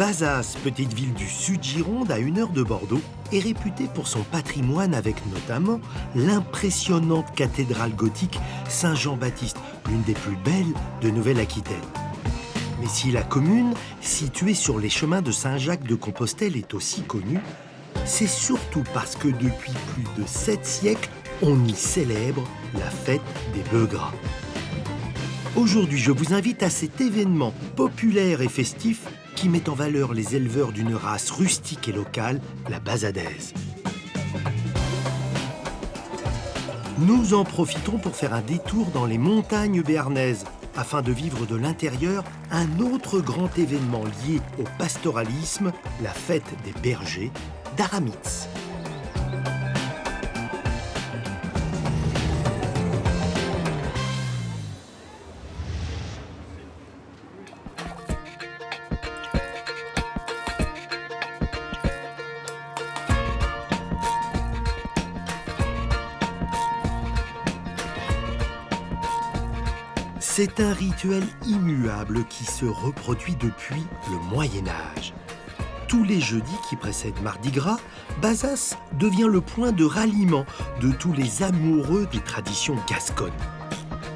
Bazas, petite ville du sud Gironde à 1 heure de Bordeaux, est réputée pour son patrimoine avec notamment l'impressionnante cathédrale gothique Saint-Jean-Baptiste, l'une des plus belles de Nouvelle-Aquitaine. Mais si la commune, située sur les chemins de Saint-Jacques-de-Compostelle, est aussi connue, c'est surtout parce que depuis plus de 7 siècles, on y célèbre la fête des bœufs gras. Aujourd'hui, je vous invite à cet événement populaire et festif qui met en valeur les éleveurs d'une race rustique et locale, la basadaise. Nous en profitons pour faire un détour dans les montagnes béarnaises afin de vivre de l'intérieur un autre grand événement lié au pastoralisme, la fête des bergers d'Aramitz. C'est un rituel immuable qui se reproduit depuis le Moyen-Âge. Tous les jeudis qui précèdent Mardi Gras, Bazas devient le point de ralliement de tous les amoureux des traditions gasconnes.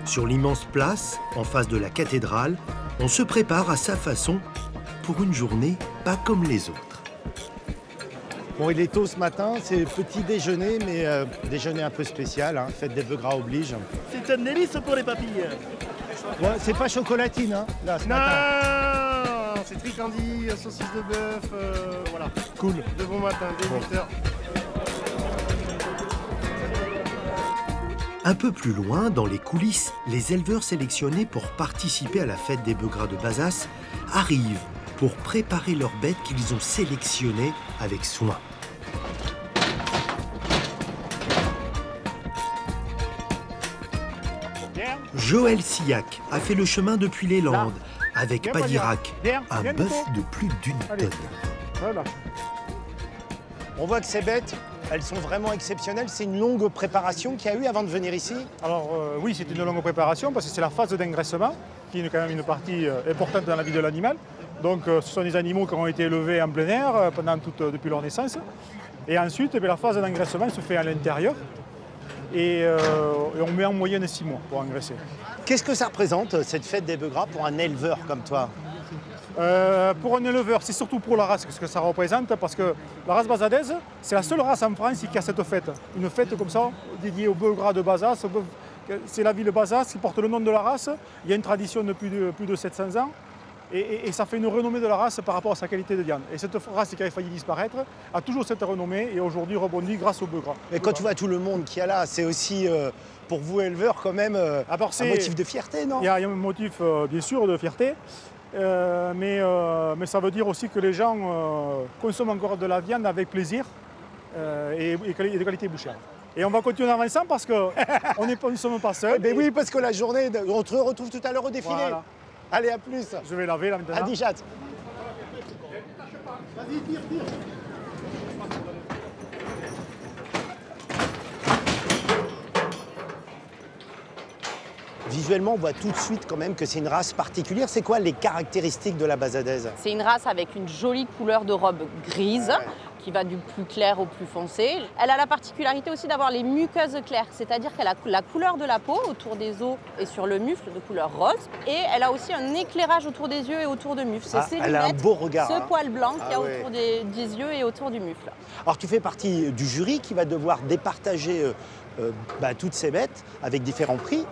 Sur l'immense place, en face de la cathédrale, on se prépare à sa façon pour une journée pas comme les autres. Bon, il est tôt ce matin, c'est petit déjeuner, mais déjeuner un peu spécial, hein, fête des bœufs gras oblige. C'est un délice pour les papilles. Ouais, c'est pas chocolatine, hein, là, ce matin. Non, c'est tricandis, saucisse de bœuf, voilà. Cool. De bon matin, dès 8 heures. Un peu plus loin, dans les coulisses, les éleveurs sélectionnés pour participer à la fête des bœufs gras de Bazas arrivent pour préparer leurs bêtes qu'ils ont sélectionnées avec soin. Joël Sillac a fait le chemin depuis les Landes avec Padirac, un bœuf de plus d'1 tonne. Voilà. On voit que ces bêtes, elles sont vraiment exceptionnelles. C'est une longue préparation qu'il y a eu avant de venir ici. Alors oui, c'est une longue préparation parce que c'est la phase d'engraissement qui est quand même une partie importante dans la vie de l'animal. Donc ce sont des animaux qui ont été élevés en plein air depuis leur naissance. Et ensuite, la phase d'engraissement se fait à l'intérieur et on met en moyenne 6 mois pour engraisser. Qu'est-ce que ça représente, cette fête des bœufs gras, pour un éleveur comme toi? Pour un éleveur, c'est surtout pour la race ce que ça représente, parce que la race basadaise, c'est la seule race en France qui a cette fête. Une fête comme ça, dédiée au bœuf gras de Bazas. C'est la ville de Bazas qui porte le nom de la race. Il y a une tradition depuis plus de 700 ans. Et ça fait une renommée de la race par rapport à sa qualité de viande. Et cette race qui avait failli disparaître a toujours cette renommée et aujourd'hui rebondit grâce au bœuf gras. Et quand tu vois tout le monde qu'il y a là, c'est aussi pour vous éleveurs quand même un motif de fierté, non? Il y a un motif bien sûr de fierté, mais ça veut dire aussi que les gens consomment encore de la viande avec plaisir et de qualité bouchère. Et on va continuer en avançant parce qu'on ne sommes pas seuls. Mais oui, parce que la journée, on te retrouve tout à l'heure au défilé. Voilà. Allez, à plus. Je vais laver là maintenant. À Dijat. Vas-y, tire. Visuellement, on voit tout de suite quand même que c'est une race particulière. C'est quoi les caractéristiques de la basadaise? C'est une race avec une jolie couleur de robe grise, qui va du plus clair au plus foncé. Elle a la particularité aussi d'avoir les muqueuses claires, c'est-à-dire qu'elle a la couleur de la peau autour des os et sur le mufle de couleur rose. Et elle a aussi un éclairage autour des yeux et autour du mufle. C'est ces elle a un lunettes, beau regard. ce poil blanc qu'il y a ouais. autour des yeux et autour du mufle. Alors tu fais partie du jury qui va devoir départager toutes ces bêtes avec différents prix.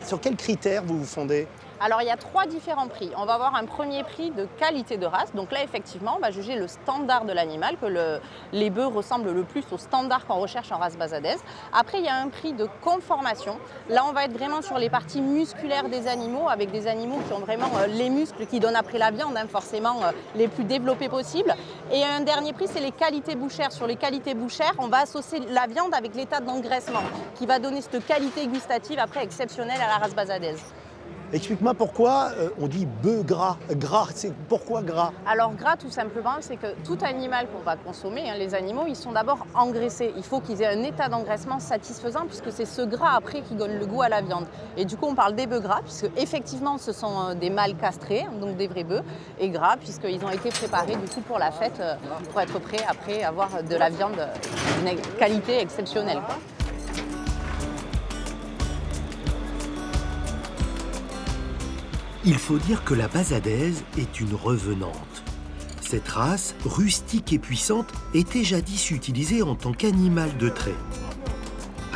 Sur quels critères vous vous fondez? Alors il y a 3 différents prix. On va avoir un premier prix de qualité de race. Donc là effectivement on va juger le standard de l'animal, que les bœufs ressemblent le plus au standard qu'on recherche en race basadaise. Après il y a un prix de conformation. Là on va être vraiment sur les parties musculaires des animaux, avec des animaux qui ont vraiment les muscles qui donnent après la viande, forcément les plus développés possibles. Et un dernier prix c'est les qualités bouchères. Sur les qualités bouchères on va associer la viande avec l'état d'engraissement qui va donner cette qualité gustative après exceptionnelle à la race basadaise. Explique-moi pourquoi on dit bœuf gras. Gras, c'est pourquoi gras? Alors gras, tout simplement, c'est que tout animal qu'on va consommer, les animaux, ils sont d'abord engraissés. Il faut qu'ils aient un état d'engraissement satisfaisant puisque c'est ce gras après qui donne le goût à la viande. Et du coup, on parle des bœufs gras puisque effectivement, ce sont des mâles castrés, donc des vrais bœufs, et gras puisqu'ils ont été préparés du coup pour la fête, pour être prêts après avoir de la viande d'une qualité exceptionnelle, quoi. Il faut dire que la basadaise est une revenante. Cette race, rustique et puissante, était jadis utilisée en tant qu'animal de trait.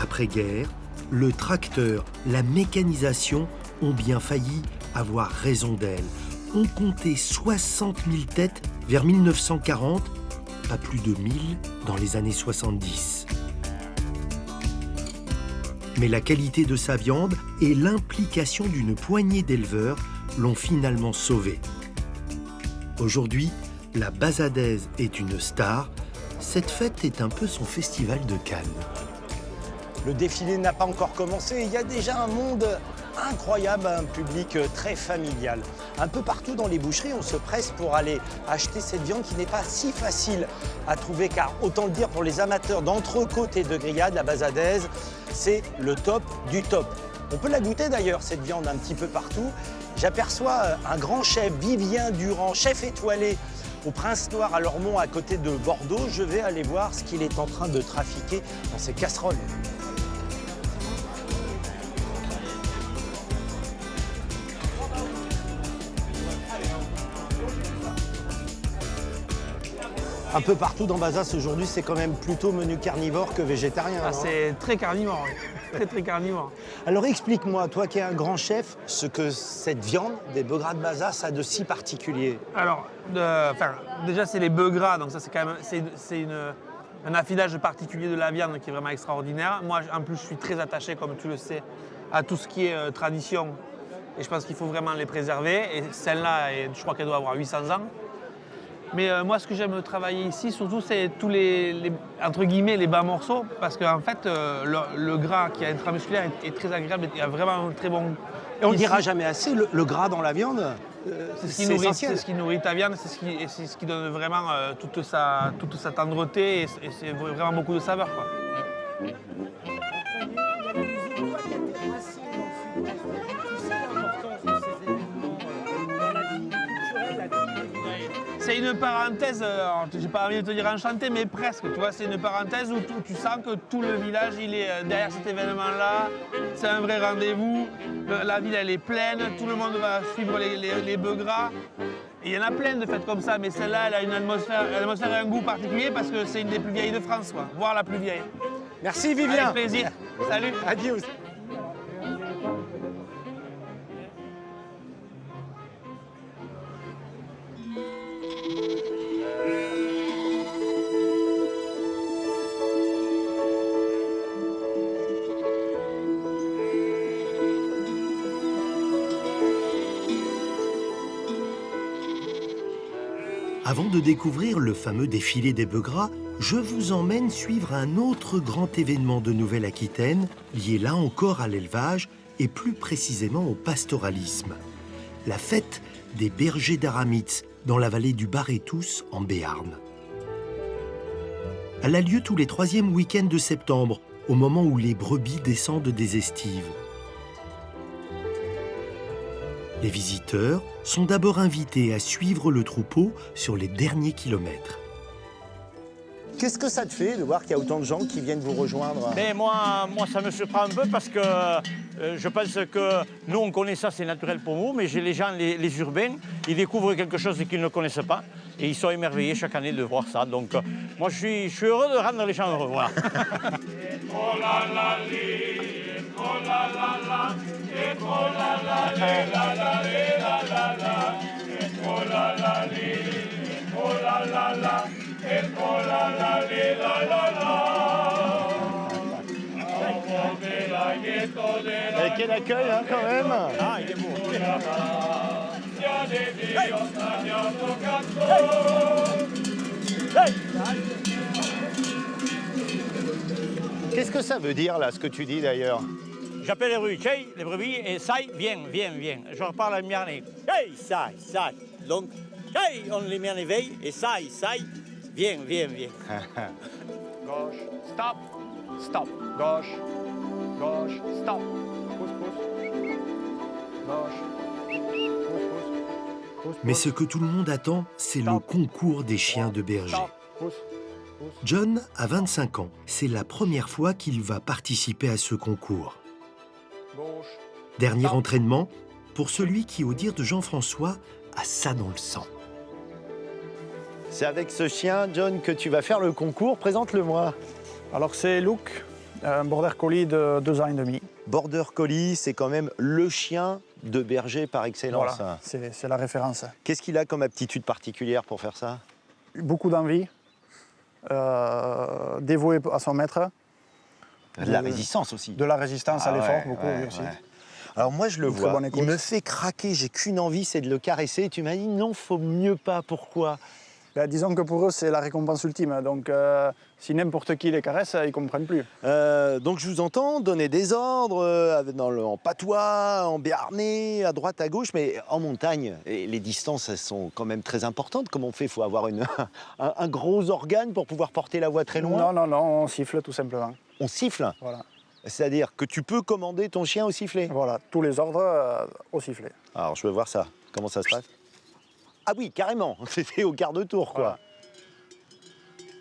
Après-guerre, le tracteur, la mécanisation ont bien failli avoir raison d'elle. On comptait 60 000 têtes vers 1940, pas plus de 1000 dans les années 70. Mais la qualité de sa viande et l'implication d'une poignée d'éleveurs l'ont finalement sauvée. Aujourd'hui, la basadaise est une star. Cette fête est un peu son festival de Cannes. Le défilé n'a pas encore commencé. Il y a déjà un monde incroyable, un public très familial. Un peu partout dans les boucheries, on se presse pour aller acheter cette viande qui n'est pas si facile à trouver, car autant le dire, pour les amateurs d'entrecôte et de grillade, la basadaise, c'est le top du top. On peut la goûter d'ailleurs, cette viande, un petit peu partout. J'aperçois un grand chef, Vivien Durand, chef étoilé au Prince Noir à Lormont, à côté de Bordeaux. Je vais aller voir ce qu'il est en train de trafiquer dans ses casseroles. Un peu partout dans Bazas aujourd'hui, c'est quand même plutôt menu carnivore que végétarien. Ah, non? c'est très carnivore, oui. Très carnivore. Alors explique-moi, toi qui es un grand chef, ce que cette viande des bœufs gras de Bazas a de si particulier. Alors, déjà c'est les bœufs gras, donc ça c'est quand même un affinage particulier de la viande qui est vraiment extraordinaire. Moi en plus je suis très attaché, comme tu le sais, à tout ce qui est tradition, et je pense qu'il faut vraiment les préserver. Et celle-là, je crois qu'elle doit avoir 800 ans. Mais moi, ce que j'aime travailler ici, surtout, c'est tous entre guillemets, les bas morceaux, parce qu'en fait, le gras qui est intramusculaire est très agréable et a vraiment un très bon. Et on ne dira jamais assez, le gras dans la viande, c'est essentiel. C'est ce qui nourrit ta viande, c'est ce qui donne vraiment toute sa tendreté et c'est vraiment beaucoup de saveur, quoi. C'est une parenthèse, j'ai pas envie de te dire enchantée, mais presque, tu vois, c'est une parenthèse où tu sens que tout le village, il est derrière cet événement-là, c'est un vrai rendez-vous, la ville, elle est pleine, tout le monde va suivre les bœufs gras, et il y en a plein de fêtes comme ça, mais celle-là, elle a une atmosphère et un goût particulier parce que c'est une des plus vieilles de France, quoi, voire la plus vieille. Merci Vivien. Avec plaisir, salut. Adieu. Avant de découvrir le fameux défilé des bœufs gras, je vous emmène suivre un autre grand événement de Nouvelle-Aquitaine, lié là encore à l'élevage et plus précisément au pastoralisme. La fête des bergers d'Aramitz, dans la vallée du Bar-et-Tous, en Béarn. Elle a lieu tous les 3e week-ends de septembre, au moment où les brebis descendent des estives. Les visiteurs sont d'abord invités à suivre le troupeau sur les derniers kilomètres. Qu'est-ce que ça te fait de voir qu'il y a autant de gens qui viennent vous rejoindre? Mais moi, ça me surprend un peu parce que je pense que nous, on connaît ça, c'est naturel pour nous, mais les gens, les urbains, ils découvrent quelque chose qu'ils ne connaissent pas et ils sont émerveillés chaque année de voir ça. Donc, moi, je suis heureux de rendre les gens heureux. Voilà. Et quel accueil, hein, quand même. Ah, il est beau. Qu'est-ce que ça veut dire, là, ce que tu dis, d'ailleurs? J'appelle les brebis, hey, les brebis, et Sai, viens. Je repars la lumière. Hey, Sai. Donc, hey, on les met en éveil, et Sai, viens. Gauche, stop. Gauche, stop. Pousse. Gauche. Pousse. Mais ce que tout le monde attend, c'est le concours des chiens de berger. John a 25 ans. C'est la première fois qu'il va participer à ce concours. Dernier entraînement pour celui qui, au dire de Jean-François, a ça dans le sang. C'est avec ce chien, John, que tu vas faire le concours. Présente-le-moi. Alors c'est Luke, un border collie de 2 ans et demi. Border Collie, c'est quand même le chien de berger par excellence. Voilà, c'est la référence. Qu'est-ce qu'il a comme aptitude particulière pour faire ça? Beaucoup d'envie, dévoué à son maître. De la résistance aussi. De la résistance à l'effort, beaucoup lui aussi. Alors moi, je le Une très vois, bonne écoute. il me fait craquer, j'ai qu'une envie, c'est de le caresser. Tu m'as dit non, faut mieux pas, pourquoi? Ben, disons que pour eux, c'est la récompense ultime. Donc, si n'importe qui les caresse, ils ne comprennent plus. Donc je vous entends donner des ordres en patois, en béarnais, à droite, à gauche, mais en montagne, et les distances, elles sont quand même très importantes. Comment on fait? Il faut avoir un gros organe pour pouvoir porter la voix très loin? Non, on siffle tout simplement. On siffle? Voilà. C'est-à-dire que tu peux commander ton chien au sifflet? Voilà, tous les ordres au sifflet. Alors je veux voir ça. Comment ça se passe? Ah oui, carrément, c'était au quart de tour, quoi.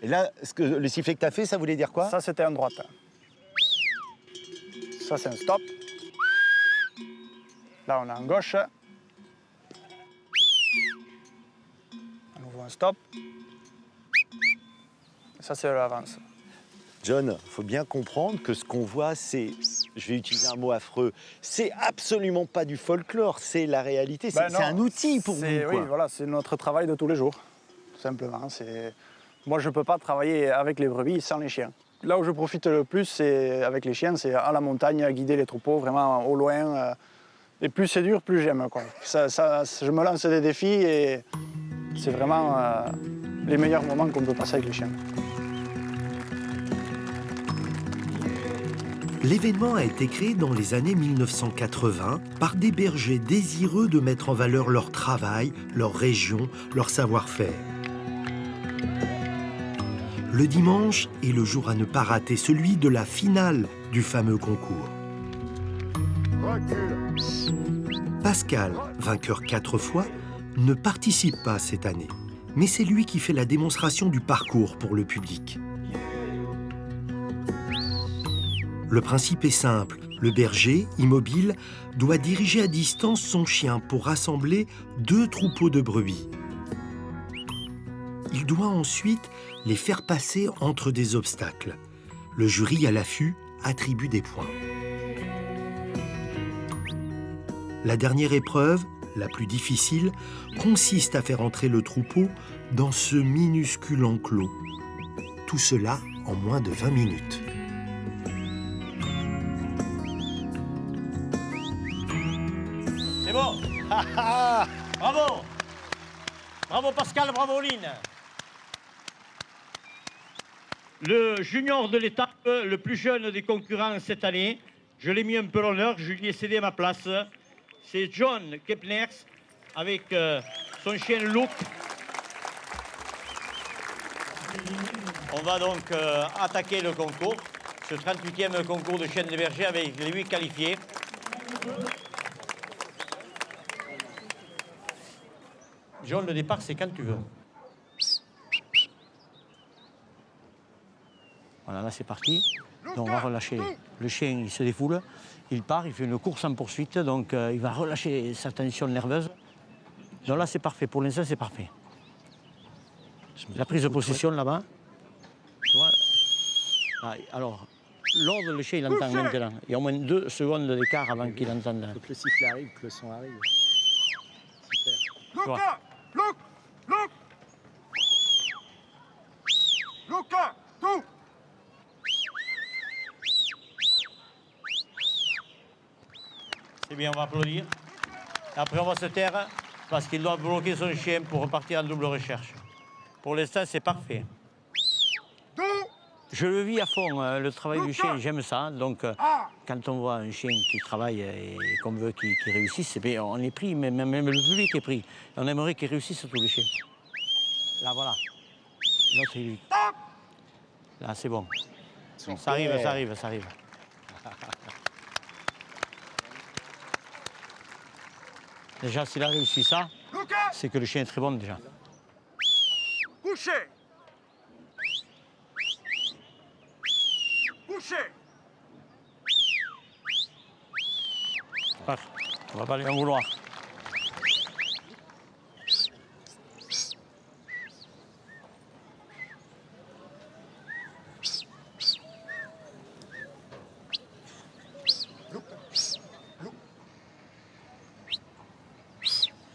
Voilà. Et là, le sifflet que tu as fait, ça voulait dire quoi? Ça, c'était un droite. Ça, c'est un stop. Là, on a un gauche. À nouveau un stop. Et ça, c'est l'avance. John, il faut bien comprendre que ce qu'on voit, c'est, je vais utiliser un mot affreux, c'est absolument pas du folklore, c'est la réalité, c'est un outil pour nous. Oui, voilà, c'est notre travail de tous les jours, tout simplement. Moi, je ne peux pas travailler avec les brebis sans les chiens. Là où je profite le plus, c'est avec les chiens, c'est à la montagne, à guider les troupeaux, vraiment au loin. Et plus c'est dur, plus j'aime, quoi. Je me lance des défis et c'est vraiment les meilleurs moments qu'on peut passer avec les chiens. L'événement a été créé dans les années 1980 par des bergers désireux de mettre en valeur leur travail, leur région, leur savoir-faire. Le dimanche est le jour à ne pas rater, celui de la finale du fameux concours. Pascal, vainqueur 4 fois, ne participe pas cette année, mais c'est lui qui fait la démonstration du parcours pour le public. Le principe est simple. Le berger, immobile, doit diriger à distance son chien pour rassembler 2 troupeaux de brebis. Il doit ensuite les faire passer entre des obstacles. Le jury à l'affût attribue des points. La dernière épreuve, la plus difficile, consiste à faire entrer le troupeau dans ce minuscule enclos. Tout cela en moins de 20 minutes. C'est bon. Bravo. Bravo Pascal, bravo Lynn. Le junior de l'étape, le plus jeune des concurrents cette année, je l'ai mis un peu l'honneur, je lui ai cédé ma place. C'est John Kepners avec son chien Luke. On va donc attaquer le concours, ce 38e concours de chiens de berger avec les 8 qualifiés. John, le départ, c'est quand tu veux. Voilà, là, c'est parti. Donc, on va relâcher. Le chien, il se défoule. Il part, il fait une course en poursuite. Donc, il va relâcher sa tension nerveuse. Donc là, c'est parfait. Pour l'instant, c'est parfait. La prise de possession, là-bas. Tu vois. Ah, alors, l'ordre, le chien, il entend maintenant. Il y a au moins 2 secondes d'écart avant qu'il entende. Faut que le sifflet arrive, que le son arrive. Super. Luca, tout. C'est bien, on va applaudir. Après, on va se taire parce qu'il doit bloquer son chien pour repartir en double recherche. Pour l'instant, c'est parfait. Je le vis à fond, le travail du chien, j'aime ça. Donc, quand on voit un chien qui travaille et qu'on veut qu'il réussisse, on est pris, même le public est pris. On aimerait qu'il réussisse tous les chiens. Là, voilà. L'autre, il... Là, c'est bon. Ça arrive, ça arrive, ça arrive. Déjà, s'il a réussi ça, c'est que le chien est très bon déjà. Couché. Couché. On va pas lui en vouloir.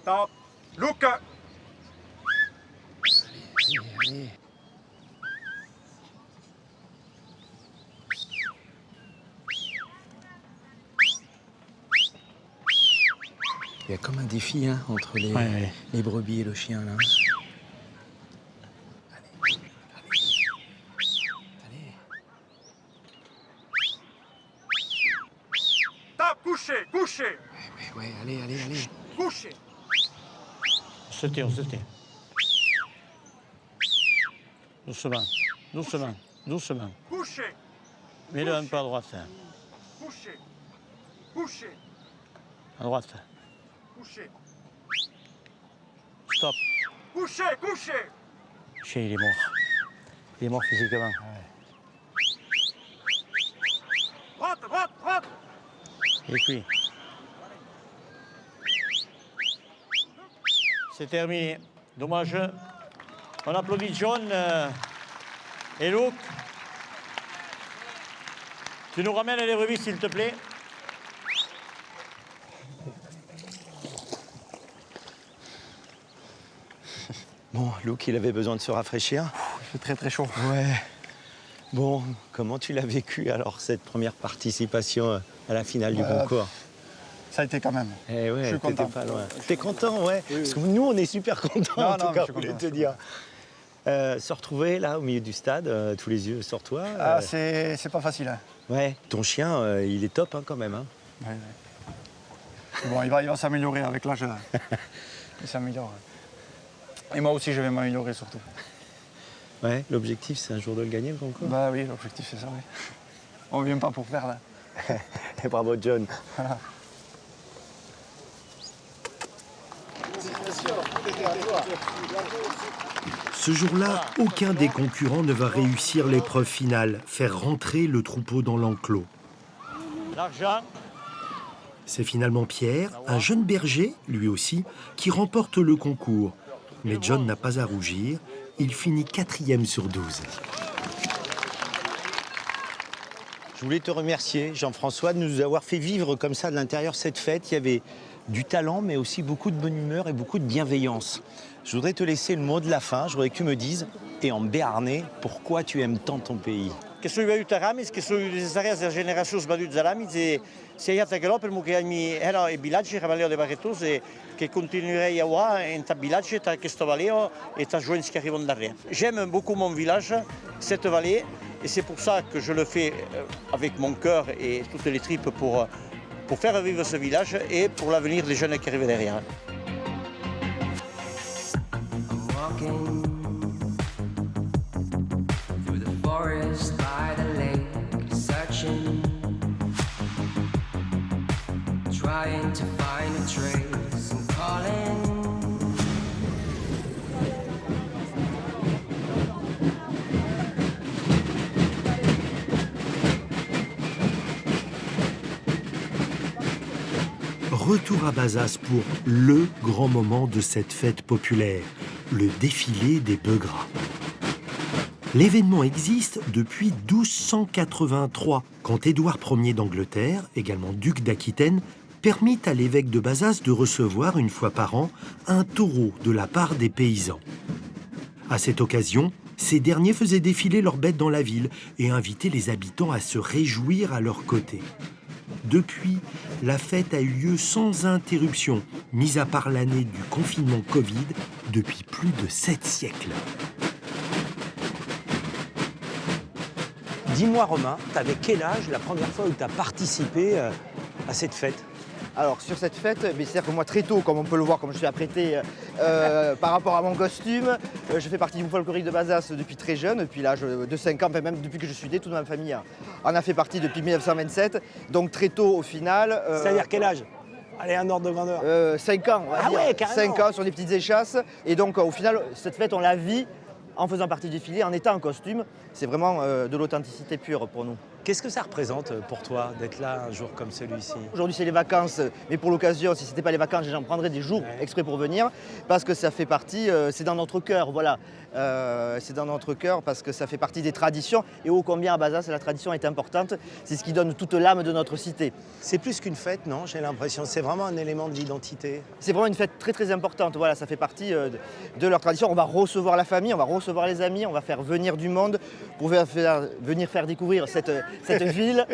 Stop. Look. Il y a comme un défi hein, entre les brebis et le chien là. Stop. Couché. Couché. Ouais, allez. Couché. On se tait. Doucement. Couché. Mets-le un peu à droite. Hein. Couché. Couché. À droite. Couché. Stop. Couché. Couché. Le chien, il est mort. Il est mort physiquement. Droite. Il est cuit. C'est terminé. Dommage. On applaudit John et Luke. Tu nous ramènes les brebis, s'il te plaît. Bon, Luke, il avait besoin de se rafraîchir. Il fait très très chaud. Ouais. Bon, comment tu l'as vécu alors, cette première participation à la finale du concours? Ça a été quand même. Eh ouais, Je suis t'étais content. pas loin. T'es content, ouais. Parce que nous, on est super contents, en tout cas, je voulais te dire. Se retrouver là, au milieu du stade, tous les yeux sur toi. Ah, c'est pas facile. Hein. Ouais, ton chien, il est top hein, quand même. Hein. Ouais. Bon, il va s'améliorer avec l'âge. Il s'améliore. Et moi aussi, je vais m'améliorer surtout. Ouais, l'objectif, c'est un jour de le gagner, le concours. Bah oui, l'objectif, c'est ça, oui. On vient pas pour perdre. Et bravo, John. Voilà. Ce jour-là, aucun des concurrents ne va réussir l'épreuve finale, faire rentrer le troupeau dans l'enclos. L'argent. C'est finalement Pierre, un jeune berger, lui aussi, qui remporte le concours. Mais John n'a pas à rougir, il finit 4e sur 12. Je voulais te remercier, Jean-François, de nous avoir fait vivre comme ça de l'intérieur cette fête. Il y avait du talent, mais aussi beaucoup de bonne humeur et beaucoup de bienveillance. Je voudrais te laisser le mot de la fin. Je voudrais que tu me dises, et en béarnais, pourquoi tu aimes tant ton pays. Che sono aiutarami, che sono necessarie la generazione sbagliata zalami, se aiuta che l'opera che mi era e bilanci che valeo de barretos che continuerei a voir in ta bilanci ta che sto valeo et ta joints qui arrivent derrière. J'aime beaucoup mon village, cette vallée, et c'est pour ça que je le fais avec mon cœur et toutes les tripes pour faire vivre ce village et pour l'avenir des jeunes qui arrivent derrière. Forest by the lake, searching, trying to find a trace and calling. Retour à Bazas pour le grand moment de cette fête populaire, le défilé des bœufs gras. L'événement existe depuis 1283, quand Édouard Ier d'Angleterre, également duc d'Aquitaine, permit à l'évêque de Bazas de recevoir une fois par an un taureau de la part des paysans. À cette occasion, ces derniers faisaient défiler leurs bêtes dans la ville et invitaient les habitants à se réjouir à leur côté. Depuis, la fête a eu lieu sans interruption, mis à part l'année du confinement Covid, depuis plus de 7 siècles. Dis-moi Romain, tu avais quel âge la première fois où tu as participé à cette fête? Alors sur cette fête, c'est-à-dire que moi très tôt, comme on peut le voir, comme je suis apprêté par rapport à mon costume, je fais partie du folklorique de Bazas depuis très jeune, depuis l'âge de 5 ans, enfin, même depuis que je suis né, toute ma famille en a fait partie depuis 1927. Donc très tôt au final. C'est-à-dire quel âge? Allez, un ordre de grandeur. 5 ans, on va dire. Ouais, carrément. 5 ans sur des petites échasses. Et donc au final, cette fête, on la vit en faisant partie du défilé, en étant en costume. C'est vraiment de l'authenticité pure pour nous. Qu'est-ce que ça représente pour toi d'être là un jour comme celui-ci? Aujourd'hui c'est les vacances, mais pour l'occasion, si ce n'était pas les vacances, j'en prendrais des jours exprès pour venir, parce que ça fait partie, c'est dans notre cœur, voilà. C'est dans notre cœur parce que ça fait partie des traditions, et ô combien à Bazas la tradition est importante, c'est ce qui donne toute l'âme de notre cité. C'est plus qu'une fête, non? J'ai l'impression, c'est vraiment un élément de l'identité. C'est vraiment une fête très très importante, voilà, ça fait partie de leur tradition. On va recevoir la famille, on va recevoir les amis, on va faire venir du monde pour venir faire découvrir cette ville.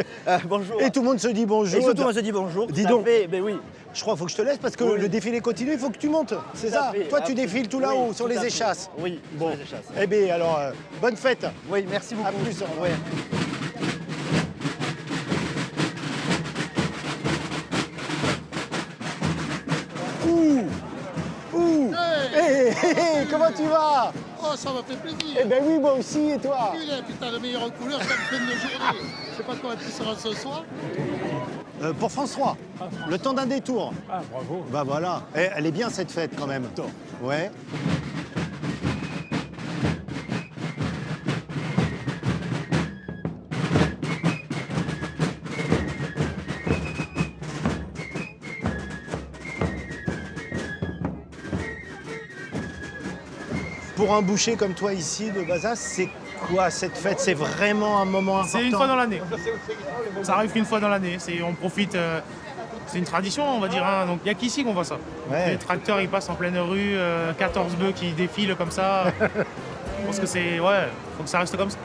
Bonjour. Et tout le monde se dit bonjour. Et tout le monde se dit bonjour. Dis donc. Ben oui. Je crois qu'il faut que je te laisse parce que Oui. le défilé continue, il faut que tu montes. C'est Tout à ça. fait, Toi, tu absolument. défiles tout là-haut, Oui, sur tout les à fait. échasses. Oui, Bon. sur les échasses. Eh bien, alors, bonne fête. Oui, merci beaucoup. À plus. Ouais. Hey, comment tu vas? Oh, ça m'a fait plaisir. Eh ben oui, moi aussi, et toi? Putain, la meilleure couleur, ça me fait de journée. Je sais pas comment tu seras ce soir. Pour France 3, le temps d'un détour. Ah, bravo. Bah voilà. Eh, elle est bien cette fête quand même. Ouais. Pour un boucher comme toi ici de Bazas, c'est quoi cette fête? C'est vraiment un moment important? C'est une fois dans l'année. Ça arrive qu'une fois dans l'année. On profite. C'est une tradition, on va dire. Hein. Donc il n'y a qu'ici qu'on voit ça. Ouais. Les tracteurs, ils passent en pleine rue, 14 bœufs qui défilent comme ça. Je pense que c'est. Ouais, faut que ça reste comme ça.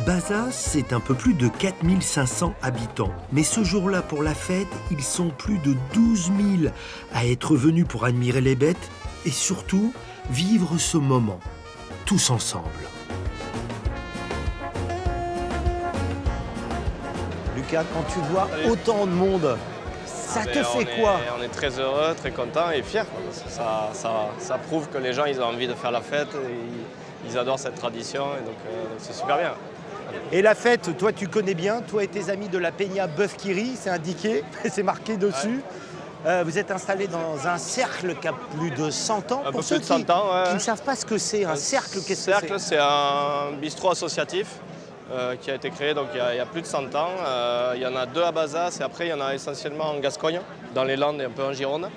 Bazas, c'est un peu plus de 4500 habitants. Mais ce jour-là, pour la fête, ils sont plus de 12 000 à être venus pour admirer les bêtes et surtout vivre ce moment, tous ensemble. Lucas, quand tu vois autant de monde, ça te fait quoi? On est très heureux, très contents et fiers. Ça prouve que les gens ils ont envie de faire la fête, et ils adorent cette tradition et donc c'est super bien. Et la fête, toi tu connais bien, toi et tes amis de la Peña Bœuf Kiri, c'est indiqué, c'est marqué dessus. Vous êtes installés dans un cercle qui a plus de 100 ans. Un Pour peu ceux plus de 100 ans, ouais. qui ne savent pas ce que c'est, un cercle, qu'est-ce que c'est? Cercle, c'est un bistrot associatif qui a été créé donc, il y a plus de 100 ans. Il y en a 2 à Bazas et après il y en a essentiellement en Gascogne, dans les Landes et un peu en Gironde.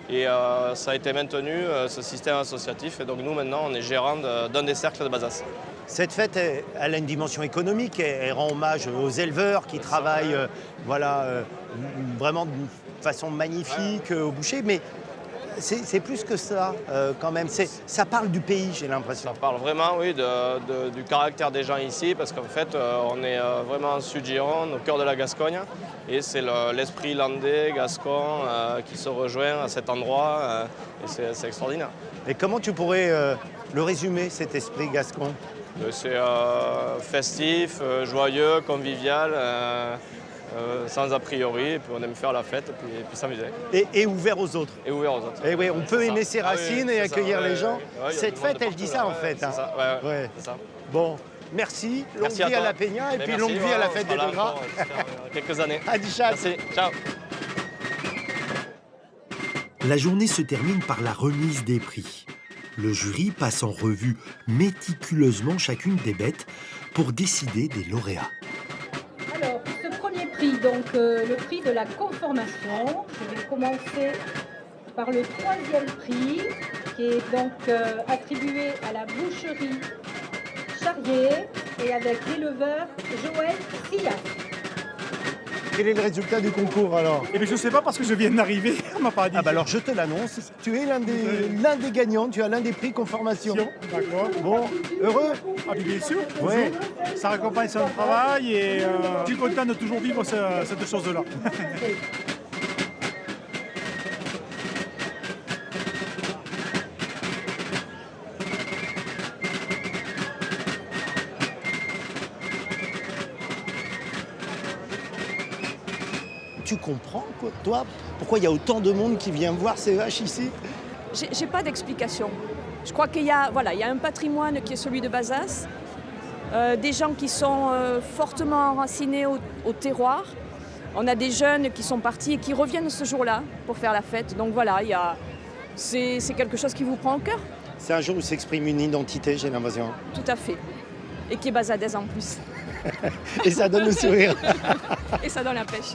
Et ça a été maintenu, ce système associatif. Et donc nous maintenant on est gérant d'un des cercles de Bazas. Cette fête, elle a une dimension économique, elle rend hommage aux éleveurs qui travaillent vraiment d'une façon magnifique, aux bouchers, mais c'est plus que ça quand même. Ça parle du pays, j'ai l'impression. Ça parle vraiment, oui, du caractère des gens ici, parce qu'en fait, on est vraiment en Sud-Gironde, au cœur de la Gascogne, et c'est l'esprit landais, gascon, qui se rejoint à cet endroit, et c'est extraordinaire. Et comment tu pourrais le résumer, cet esprit gascon? C'est festif, joyeux, convivial, sans a priori, et puis on aime faire la fête et puis s'amuser. Et ouvert aux autres. Et ouvert aux autres. Et oui, on peut aimer ses racines et accueillir les gens. Ouais, Cette fête, elle dit ça en fait. C'est ça, ouais, c'est ça. Bon, merci. Longue Merci vie à à toi. la Peña et Mais puis merci, longue vie à la on fête sera des là Deux Gras. encore, j'espère, quelques années. À Dichat. Merci, ciao. La journée se termine par la remise des prix. Le jury passe en revue méticuleusement chacune des bêtes pour décider des lauréats. Alors, ce premier prix, donc le prix de la conformation, je vais commencer par le 3e prix, qui est donc attribué à la boucherie Charrier et avec l'éleveur Joël Sillac. Quel est le résultat du concours alors? Eh bien, je ne sais pas parce que je viens d'arriver, on m'a pas dit. Ah bah alors je te l'annonce, tu es l'un des gagnants, tu as l'un des prix conformation. D'accord. Bon, heureux? Ah, puis bien sûr. Ouais. Ça raccompagne son travail et je suis content de toujours vivre cette chose-là. tu comprends, quoi, toi, pourquoi il y a autant de monde qui vient voir CEH ici? J'ai pas d'explication. Je crois qu'il y a un patrimoine qui est celui de Bazas, des gens qui sont fortement enracinés au terroir. On a des jeunes qui sont partis et qui reviennent ce jour-là pour faire la fête. Donc voilà, c'est quelque chose qui vous prend au cœur. C'est un jour où s'exprime une identité, j'ai l'impression. Tout à fait. Et qui est basadaise en plus. Et ça donne le sourire. Et ça donne la pêche.